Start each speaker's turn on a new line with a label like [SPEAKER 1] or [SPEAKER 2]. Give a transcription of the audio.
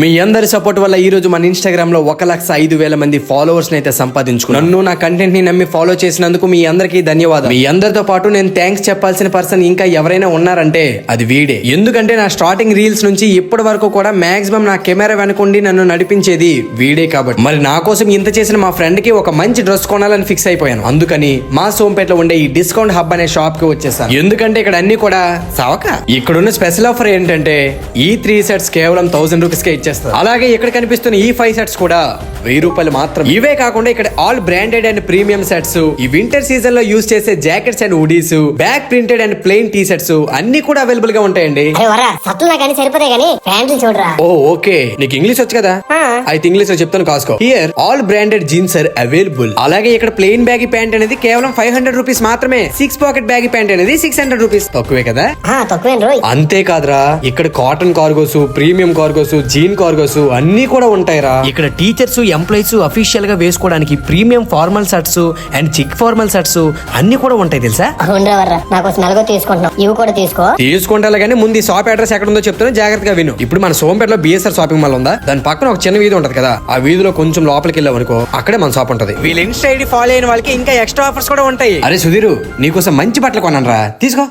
[SPEAKER 1] మీ అందరి సపోర్ట్ వల్ల ఈ రోజు మన ఇన్స్టాగ్రామ్ లో 1,05,000 మంది ఫాలోవర్స్ అయితే సంపాదించుకున్నాను. నన్ను నా కంటెంట్ ని నమ్మి ఫాలో చేసినందుకు మీ అందరికీ ధన్యవాదాలు. మీ అందరితో పాటు నేను థ్యాంక్స్ చెప్పాల్సిన పర్సన్ ఇంకా ఎవరైనా ఉన్నారంటే అది వీడే. ఎందుకంటే నా స్టార్టింగ్ రీల్స్ నుంచి ఇప్పటి వరకు కూడా మాక్సిమం నా కెమెరా వెనుకుండి నన్ను నడిపించేది వీడే. కాబట్టి మరి నా కోసం ఇంత చేసిన మా ఫ్రెండ్ కి ఒక మంచి డ్రెస్ కొనాలని ఫిక్స్ అయిపోయాను. అందుకని మా సోంపేటలో ఉండే ఈ డిస్కౌంట్ హబ్ అనే షాప్ కి వచ్చేసాను. ఎందుకంటే ఇక్కడ అన్ని కూడా సవక. ఇక్కడున్న స్పెషల్ ఆఫర్ ఏంటంటే ఈ 3 సెట్స్ కేవలం 1000 రూపీస్ కే ఇచ్చేస్తారు. అలాగే ఇక్కడ కనిపిస్తున్న ఈ 5 సెట్స్ కూడా 1000 రూపాయలు మాత్రం. ఇవే కాకుండా ఇక్కడ all branded and premium sets, ఈ వింటర్ సీజన్ లో యూజ్ చేసే jackets and hoodies, back printed and plain T shirts అన్ని కూడా అవైలబుల్ గా ఉంటాయండి. ఓ ఓకే, నీకు ఇంగ్లీష్ వచ్చు కదా, అయితే ఇంగ్లీష్ లో చెప్తాను కాసుకో. Here all branded jeans are available. అలాగే ఇక్కడ ప్లెయిన్ బ్యాగీ ప్యాంట్ అనేది కేవలం 500 రూపీస్ మాత్రమే. 6 పాకెట్ బ్యాగీ ప్యాంట్ అనేది 600 రూపీస్. తక్కువే కదా? అంతేకాదురా, ఇక్కడ cotton cargos, premium cargos, jean cargos అన్ని కూడా ఉంటాయిరా. ఇక్కడ టీచర్స్, ఎంప్లాయీస్ అఫీషియల్ గా వేసుకోవడానికి premium formal shirts and chic formal shirts అన్ని కూడా ఉంటాయి తెలుసా. తీసుకుంటా కానీ ముందు ఈ షాప్ అడ్రస్ ఎక్కడ ఉందో చెప్తాను, జాగ్రత్తగా విను. ఇప్పుడు మన సోంపేటలో బిఎస్ఆర్ షాపింగ్ మాల్ ఉందా, దాని పక్కన ఒక చిన్న వీధి ఉంటది కదా, ఆ వీధిలో కొంచెం లోపలికి వెళ్ళాం అనుకో, అక్కడే మన షాప్ ఉంటది. వీళ్ళ ఇన్స్టా ఐడి ఫాలో అయిన వాళ్ళకి ఇంకా ఎక్స్ట్రా ఆఫర్స్ కూడా ఉంటాయి. అరే సుధీరు, నీకోసం మంచి బట్టలు కొన్నాను రా, తీసుకో.